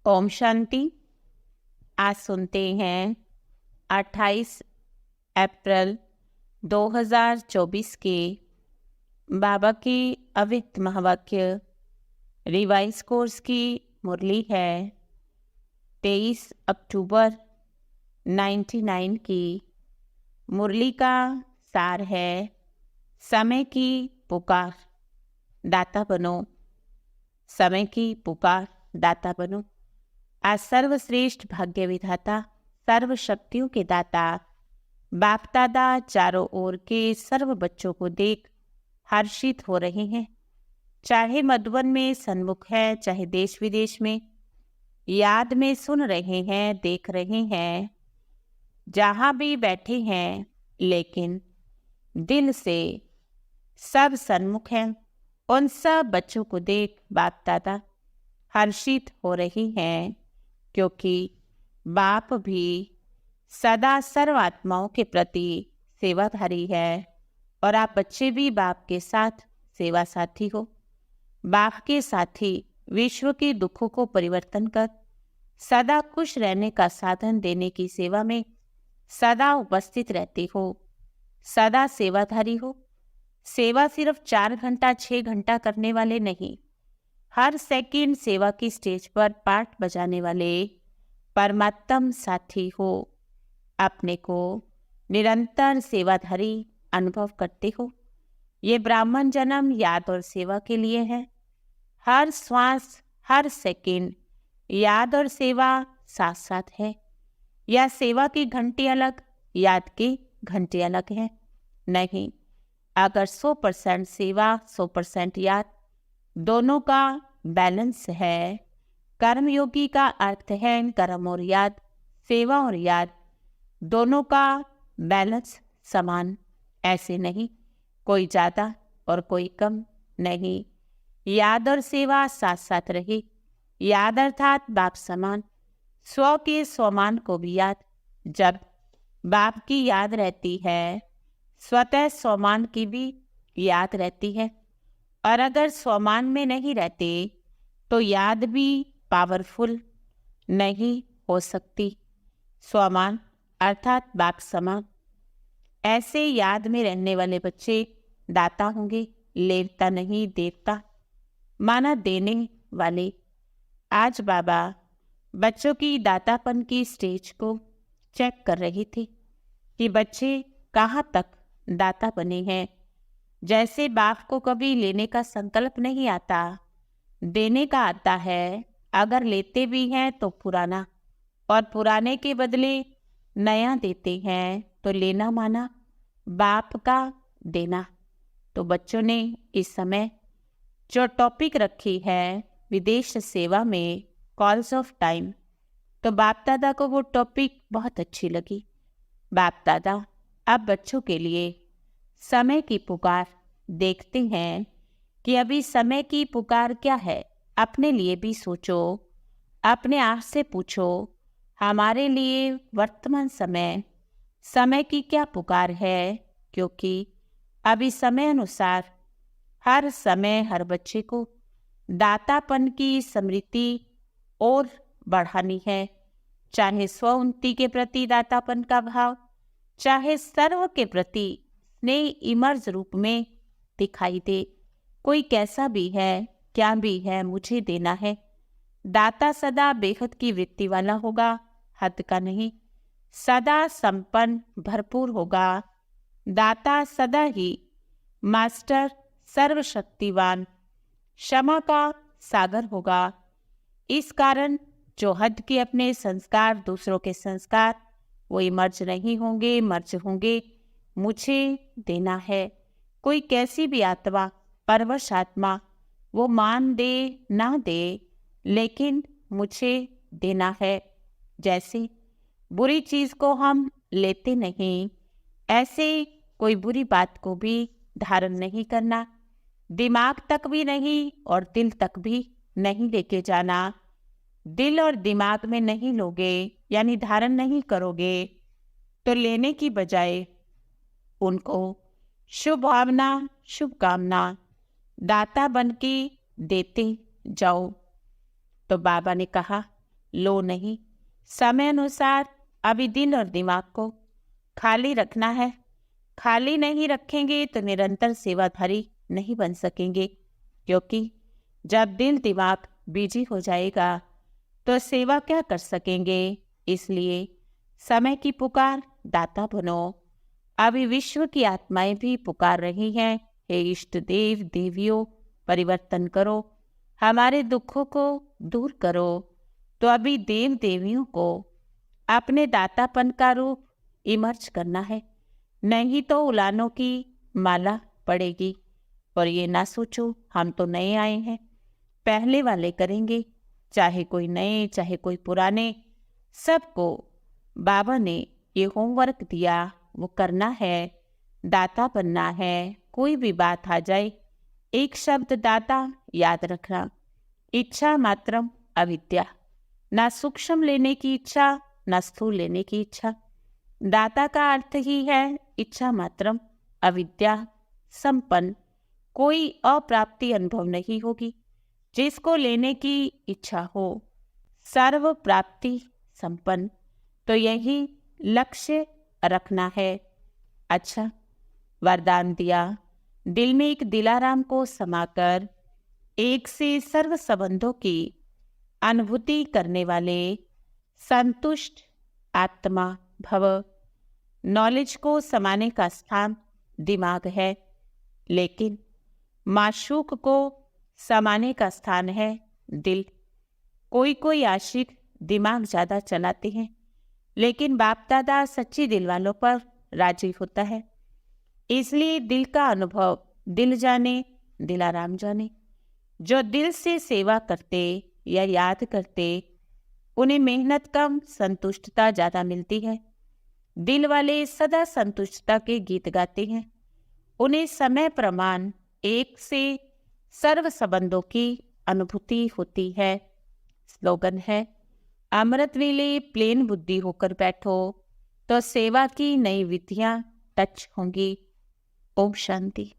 ओम शांति। आज सुनते हैं 28 अप्रैल 2024 के बाबा की अव्यक्त महावाक्य रिवाइज कोर्स की मुरली है 23 अक्टूबर 99 की। मुरली का सार है समय की पुकार, दाता बनो। समय की पुकार, दाता बनो। आज सर्वश्रेष्ठ भाग्य विधाता, सर्व शक्तियों के दाता बाप दादा चारों ओर के सर्व बच्चों को देख हर्षित हो रहे हैं। चाहे मधुबन में सन्मुख है, चाहे देश विदेश में याद में सुन रहे हैं, देख रहे हैं, जहां भी बैठे हैं, लेकिन दिल से सब सन्मुख हैं। उन सब बच्चों को देख बाप दादा हर्षित हो रही हैं, क्योंकि बाप भी सदा सर्व आत्माओं के प्रति सेवाधारी है और आप बच्चे भी बाप के साथ सेवा साथी हो। बाप के साथी विश्व के दुखों को परिवर्तन कर सदा खुश रहने का साधन देने की सेवा में सदा उपस्थित रहते हो, सदा सेवाधारी हो। सेवा सिर्फ 4 घंटा 6 घंटा करने वाले नहीं, हर सेकंड सेवा की स्टेज पर पाठ बजाने वाले परमात्म साथी हो। अपने को निरंतर सेवाधारी अनुभव करते हो। ये ब्राह्मण जन्म याद और सेवा के लिए है। हर श्वास, हर सेकंड याद और सेवा साथ साथ है। या सेवा की घंटी अलग, याद की घंटी अलग है नहीं। अगर 100% सेवा 100% याद, दोनों का बैलेंस है। कर्मयोगी का अर्थ है कर्म और याद, सेवा और याद, दोनों का बैलेंस समान। ऐसे नहीं कोई ज़्यादा और कोई कम नहीं। याद और सेवा साथ साथ रहे। याद अर्थात बाप समान, स्व के स्वमान को भी याद। जब बाप की याद रहती है, स्वतः स्वमान की भी याद रहती है। और अगर स्वमान में नहीं रहते तो याद भी पावरफुल नहीं हो सकती। स्वमान अर्थात बाप समान। ऐसे याद में रहने वाले बच्चे दाता होंगे, लेवता नहीं देवता, माना देने वाले। आज बाबा बच्चों की दातापन की स्टेज को चेक कर रही थी कि बच्चे कहाँ तक दाता बने हैं। जैसे बाप को कभी लेने का संकल्प नहीं आता, देने का आता है। अगर लेते भी हैं तो पुराना, और पुराने के बदले नया देते हैं तो लेना माना बाप का देना। तो बच्चों ने इस समय जो टॉपिक रखी है विदेश सेवा में कॉल्स ऑफ टाइम, तो बाप दादा को वो टॉपिक बहुत अच्छी लगी। बाप दादा अब बच्चों के लिए समय की पुकार देखते हैं कि अभी समय की पुकार क्या है। अपने लिए भी सोचो, अपने आप से पूछो, हमारे लिए वर्तमान समय समय की क्या पुकार है। क्योंकि अभी समय अनुसार हर समय हर बच्चे को दातापन की स्मृति और बढ़ानी है। चाहे स्व उन्नति के प्रति दातापन का भाव, चाहे सर्व के प्रति स्नेह इमर्ज रूप में दिखाई दे। कोई कैसा भी है, क्या भी है, मुझे देना है। दाता सदा बेहद की वृत्ति वाला होगा, हद का नहीं। सदा संपन्न भरपूर होगा। दाता सदा ही मास्टर सर्वशक्तिवान क्षमा का सागर होगा। इस कारण जो हद के अपने संस्कार, दूसरों के संस्कार, वो मर्ज नहीं होंगे, मर्ज होंगे मुझे देना है। कोई कैसी भी आत्मा, परवश आत्मा, वो मान दे ना दे, लेकिन मुझे देना है। जैसे बुरी चीज को हम लेते नहीं, ऐसे कोई बुरी बात को भी धारण नहीं करना, दिमाग तक भी नहीं और दिल तक भी नहीं लेके जाना। दिल और दिमाग में नहीं लोगे, यानी धारण नहीं करोगे, तो लेने की बजाय उनको शुभ भावना, शुभकामना, दाता बन के देते जाओ। तो बाबा ने कहा लो नहीं। समय अनुसार अभी दिल और दिमाग को खाली रखना है। खाली नहीं रखेंगे तो निरंतर सेवाधारी नहीं बन सकेंगे, क्योंकि जब दिल दिमाग बिजी हो जाएगा तो सेवा क्या कर सकेंगे। इसलिए समय की पुकार दाता बनो। अभी विश्व की आत्माएं भी पुकार रही हैं, हे इष्ट देव देवियों, परिवर्तन करो, हमारे दुखों को दूर करो। तो अभी देव देवियों को अपने दातापन का रूप इमर्ज करना है, नहीं तो उलानों की माला पड़ेगी। और ये ना सोचो हम तो नए आए हैं, पहले वाले करेंगे। चाहे कोई नए चाहे कोई पुराने, सबको बाबा ने ये होमवर्क दिया, वो करना है, दाता बनना है। कोई भी बात आ जाए, एक शब्द दाता याद रखना। इच्छा मात्रम अविद्या, ना सूक्ष्म लेने की इच्छा ना स्थूल लेने की इच्छा। दाता का अर्थ ही है इच्छा मात्रम अविद्या संपन्न। कोई अप्राप्ति अनुभव नहीं होगी। जिसको लेने की इच्छा हो, सर्व प्राप्ति संपन्न, तो यही लक्ष्य रखना है। अच्छा, वरदान दिया, दिल में एक दिलाराम को समाकर एक से सर्व संबंधों की अनुभूति करने वाले संतुष्ट आत्मा भव। नॉलेज को समाने का स्थान दिमाग है, लेकिन माशूक को समाने का स्थान है दिल। कोई कोई आशिक दिमाग ज्यादा चलाते हैं, लेकिन बाप दादा सच्ची दिल वालों पर राजी होता है। इसलिए दिल का अनुभव दिल जाने, दिलाराम जाने। जो दिल से सेवा करते या याद करते, उन्हें मेहनत कम संतुष्टता ज्यादा मिलती है। दिल वाले सदा संतुष्टता के गीत गाते हैं। उन्हें समय प्रमाण एक से सर्व संबंधों की अनुभूति होती है। स्लोगन है, अमृत वेले प्लेन बुद्धि होकर बैठो तो सेवा की नई विधियां टच होंगी। ओम शांति।